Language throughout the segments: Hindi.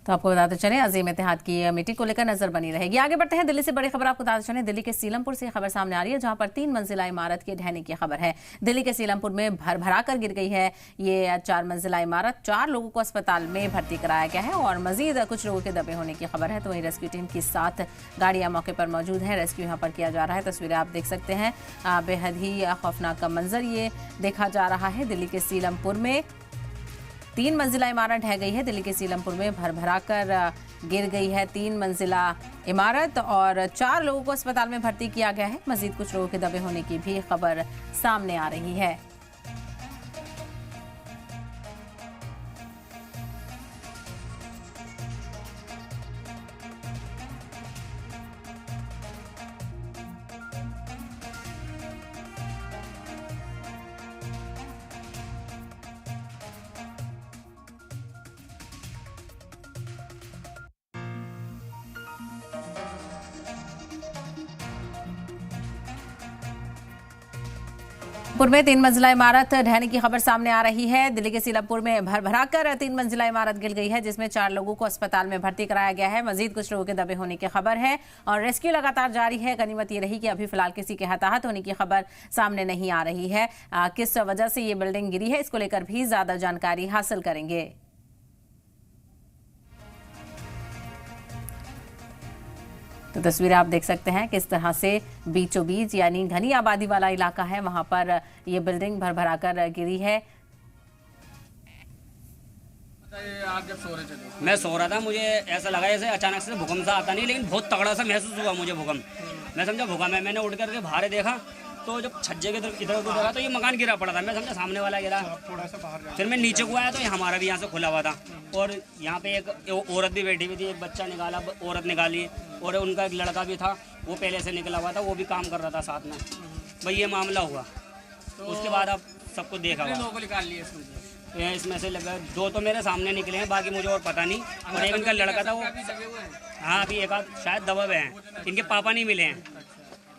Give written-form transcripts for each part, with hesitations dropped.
तो आपको बताते चलें, अजीम इत्तेहाद की मीटिंग को लेकर नजर बनी रहेगी। आगे बढ़ते हैं, दिल्ली से बड़ी खबर आपको बताते चलें। दिल्ली के सीलमपुर से खबर सामने आ रही है, जहां पर 3 मंजिला इमारत के ढहने की खबर है। दिल्ली के सीलमपुर में भर कर गिर गई है ये 4 मंजिला इमारत। 4 लोगों को अस्पताल में भर्ती कराया गया है और मजीद कुछ लोगों के दबे होने की खबर है। तो वहीं रेस्क्यू टीम की 7 गाड़ियां मौके पर मौजूद हैं। रेस्क्यू यहाँ पर किया जा रहा है। तस्वीरें आप देख सकते हैं। बेहद ही खौफनाक का मंजर ये देखा जा रहा है। दिल्ली के सीलमपुर में 3 मंजिला इमारत ढह गई है। दिल्ली के सीलमपुर में भर कर गिर गई है 3 मंजिला इमारत और 4 लोगों को अस्पताल में भर्ती किया गया है। मजीद कुछ लोगों के दबे होने की भी खबर सामने आ रही है। पुर में 3 मंजिला इमारत ढहने की खबर सामने आ रही है। दिल्ली के सीलमपुर में भर कर 3 मंजिला इमारत गिर गई है, जिसमें 4 लोगों को अस्पताल में भर्ती कराया गया है। मजीद कुछ लोगों के दबे होने की खबर है और रेस्क्यू लगातार जारी है। गनीमत ये रही कि अभी फिलहाल किसी के हताहत होने की खबर सामने नहीं आ रही है। किस वजह से ये बिल्डिंग गिरी है, इसको लेकर भी ज्यादा जानकारी हासिल करेंगे। तो तस्वीरें आप देख सकते हैं किस तरह से बीचों बीच यानी घनी आबादी वाला इलाका है, वहां पर ये बिल्डिंग भर कर गिरी है। आप जब सो रहे थे तो? मैं सो रहा था, मुझे ऐसा लगा जैसे अचानक से भूकंप सा आता नहीं, लेकिन बहुत तगड़ा सा महसूस हुआ मुझे भूकंप। मैं समझा भूकंप है। मैंने उठ करके बाहर देखा तो जब छज्जे के इधर उधर देखा तो ये मकान गिरा पड़ा था। मैं समझा सामने वाला गिरा। थोड़ा सा बाहर फिर मैं नीचे को आया तो हमारा भी यहाँ से खुला हुआ था और यहाँ पे एक औरत भी बैठी हुई थी। एक बच्चा निकाला, औरत निकाली और उनका एक लड़का भी था, वो पहले से निकला हुआ था, वो भी काम कर रहा था साथ में। भाई ये मामला हुआ। तो उसके बाद अब सबको देखा हुआ। लोगों को निकाल लिए इसमें से लगा 2 तो मेरे सामने निकले हैं, बाकी मुझे और पता नहीं। और एक इनका लड़का था वो, हाँ अभी एक आध शायद दबे हुए हैं। इनके पापा नहीं मिले हैं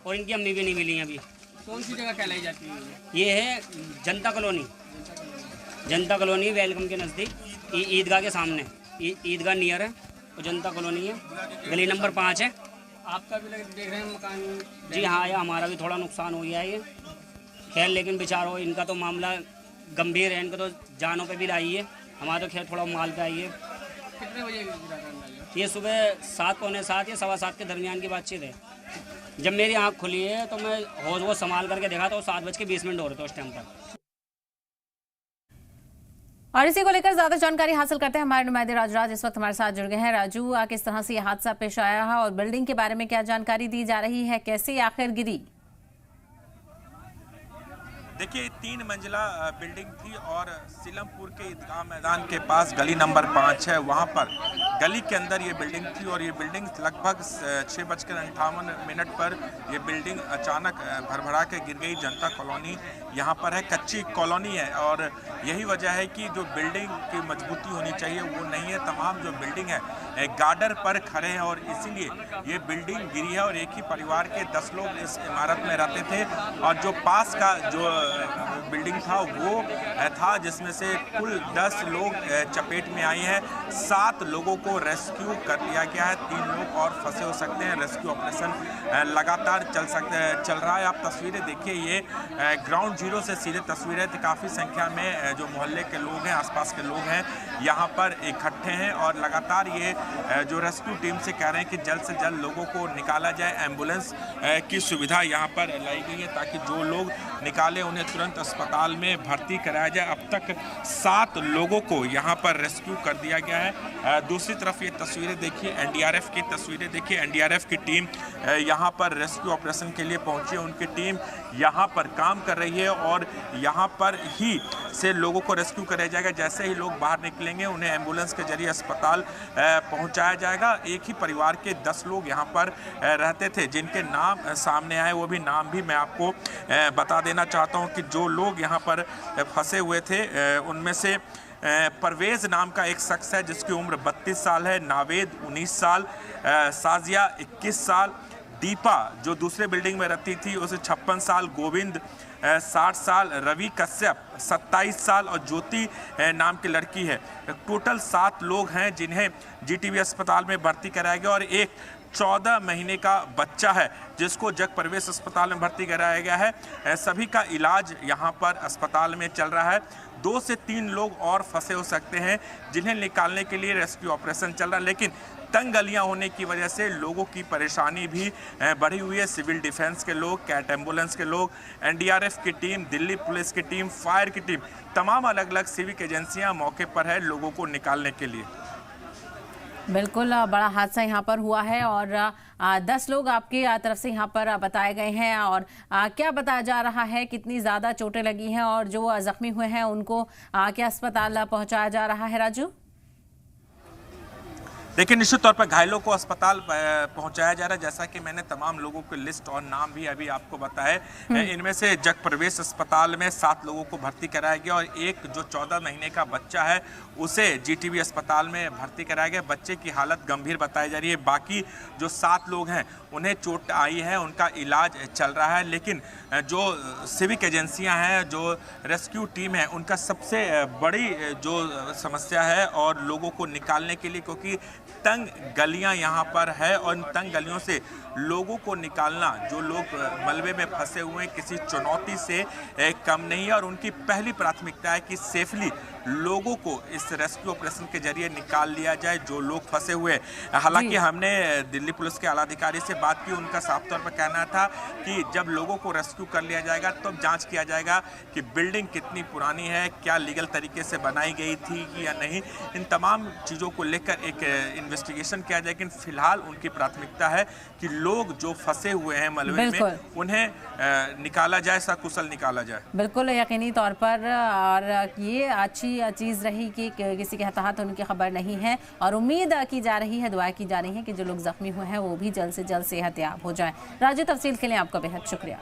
और इनकी अम्मी भी नहीं मिली हैं अभी। कौन सी जगह कहलाई जाती है? ये है जनता कॉलोनी। जनता कॉलोनी वेलकम के नज़दीक, ईदगाह के सामने। ईदगाह नियर है और जनता कॉलोनी है, गली नंबर 5 है। आपका भी देख रहे हैं मकान? जी हाँ, ये हमारा भी थोड़ा नुकसान हो गया है ये। खैर लेकिन बेचारो इनका तो मामला गंभीर है, इनको तो जानों पे भी आई है। हमारा तो खैर थोड़ा माल पे आई है। कितने बजे गिरा था? ये सुबह 7 पौने 7 या 7:15 के दरमियान की बातचीत है। जब मेरी आँख खुली है तो मैं होश वो संभाल करके देखा तो 7:20 हो रहे थे उस टाइम तक। और इसी को लेकर ज्यादा जानकारी हासिल करते हैं। हमारे नुमाइंदे राज इस वक्त हमारे साथ जुड़ गए हैं। राजू, किस तरह से यह हादसा पेश आया है और बिल्डिंग के बारे में क्या जानकारी दी जा रही है, कैसे आखिर गिरी? देखिए 3 मंजिला बिल्डिंग थी और सीलमपुर के ईदगाह मैदान के पास गली नंबर 5 है, वहाँ पर गली के अंदर ये बिल्डिंग थी और ये बिल्डिंग लगभग 6:58 पर ये बिल्डिंग अचानक भरभरा के गिर गई। जनता कॉलोनी यहाँ पर है, कच्ची कॉलोनी है और यही वजह है कि जो बिल्डिंग की मजबूती होनी चाहिए वो नहीं है। तमाम जो बिल्डिंग है गार्डर पर खड़े हैं और इसीलिए ये बिल्डिंग गिरी है और एक ही परिवार के 10 लोग इस इमारत में रहते थे और जो पास का जो बिल्डिंग था वो था जिसमें से कुल 10 लोग चपेट में आए हैं। 7 लोगों को रेस्क्यू कर लिया गया है। 3 लोग और फंसे हो सकते हैं। रेस्क्यू ऑपरेशन लगातार चल रहा है। आप तस्वीरें देखिए, ये ग्राउंड जीरो से सीधे तस्वीरें थी। काफ़ी संख्या में जो मोहल्ले के लोग हैं, आसपास के लोग हैं, यहाँ पर इकट्ठे हैं और लगातार ये जो रेस्क्यू टीम से कह रहे हैं कि जल्द से जल्द लोगों को निकाला जाए। एम्बुलेंस की सुविधा यहाँ पर लाई गई है ताकि जो लोग निकाले उन्हें तुरंत अस्पताल में भर्ती कराया जाए। अब तक 7 लोगों को यहाँ पर रेस्क्यू कर दिया गया है। दूसरी तरफ ये तस्वीरें देखिए, एनडीआरएफ की तस्वीरें देखिए। एनडीआरएफ की टीम यहाँ पर रेस्क्यू ऑपरेशन के लिए पहुंची है। उनकी टीम यहाँ पर काम कर रही है और यहाँ पर ही से लोगों को रेस्क्यू कराया जाएगा। जैसे ही लोग बाहर निकलेंगे उन्हें एम्बुलेंस के जरिए अस्पताल पहुँचाया जाएगा। एक ही परिवार के 10 लोग यहाँ पर रहते थे, जिनके नाम सामने आए वो भी नाम भी मैं आपको बता देना चाहता हूँ कि जो लोग यहाँ पर फंसे हुए थे उनमें से परवेज़ नाम का एक शख्स है जिसकी उम्र 32 साल है, नावेद 19 साल, साजिया 21 साल, दीपा जो दूसरे बिल्डिंग में रहती थी उसे 56 साल, गोविंद 60 साल, रवि कश्यप 27 साल और ज्योति नाम की लड़की है। टोटल 7 लोग हैं जिन्हें जीटीबी अस्पताल में भर्ती कराया गया और एक 14 महीने का बच्चा है जिसको जग प्रवेश अस्पताल में भर्ती कराया गया है। सभी का इलाज यहाँ पर अस्पताल में चल रहा है। 2 से 3 लोग और फंसे हो सकते हैं जिन्हें निकालने के लिए रेस्क्यू ऑपरेशन चल रहा है, लेकिन तंग गलियां होने की वजह से लोगों की परेशानी भी बढ़ी हुई है। सिविल डिफेंस के लोग, कैट एम्बुलेंस के लोग, एनडीआरएफ की टीम, दिल्ली पुलिस की टीम, फायर की टीम, तमाम अलग अलग सिविक एजेंसियां मौके पर है लोगों को निकालने के लिए। बिल्कुल बड़ा हादसा यहाँ पर हुआ है और 10 लोग आपकी तरफ से यहाँ पर बताए गए हैं। और क्या बताया जा रहा है, कितनी ज़्यादा चोटें लगी हैं और जो जख्मी हुए हैं उनको क्या अस्पताल पहुँचाया जा रहा है? राजू, देखिए निश्चित तौर पर घायलों को अस्पताल पहुंचाया जा रहा है। जैसा कि मैंने तमाम लोगों की लिस्ट और नाम भी अभी आपको बताए। इनमें से जग प्रवेश अस्पताल में 7 लोगों को भर्ती कराया गया और एक जो 14 महीने का बच्चा है उसे जीटीबी अस्पताल में भर्ती कराया गया। बच्चे की हालत गंभीर बताई जा रही है। बाकी जो 7 लोग हैं उन्हें चोट आई है, उनका इलाज चल रहा है, लेकिन जो सिविक एजेंसियां हैं, जो रेस्क्यू टीम है, उनका सबसे बड़ी जो समस्या है और लोगों को निकालने के लिए, क्योंकि तंग गलियां यहाँ पर है और इन तंग गलियों से लोगों को निकालना, जो लोग मलबे में फंसे हुए हैं, किसी चुनौती से कम नहीं है और उनकी पहली प्राथमिकता है कि सेफली लोगों को इस रेस्क्यू ऑपरेशन के जरिए निकाल लिया जाए जो लोग फंसे हुए हैं। हालांकि हमने दिल्ली पुलिस के आला अधिकारी से बात की, उनका साफ तौर पर कहना था कि जब लोगों को रेस्क्यू कर लिया जाएगा तब तो जांच किया जाएगा कि बिल्डिंग कितनी पुरानी है, क्या लीगल तरीके से बनाई गई थी या नहीं। इन तमाम चीज़ों को लेकर एक इन्वेस्टिगेशन किया जाए, लेकिन फिलहाल उनकी प्राथमिकता है कि लोग जो फंसे हुए हैं मलबे में उन्हें निकाला जाए, सकुशल निकाला जाए। बिल्कुल यकीनी तौर पर। और ये अच्छी चीज़ रही कि किसी के हताहत होने की खबर नहीं है और उम्मीद की जा रही है, दुआ की जा रही है कि जो लोग जख्मी हुए हैं वो भी जल्द से जल्द सेहतयाब हो जाएं। राजू, तफसील के लिए आपका बेहद शुक्रिया।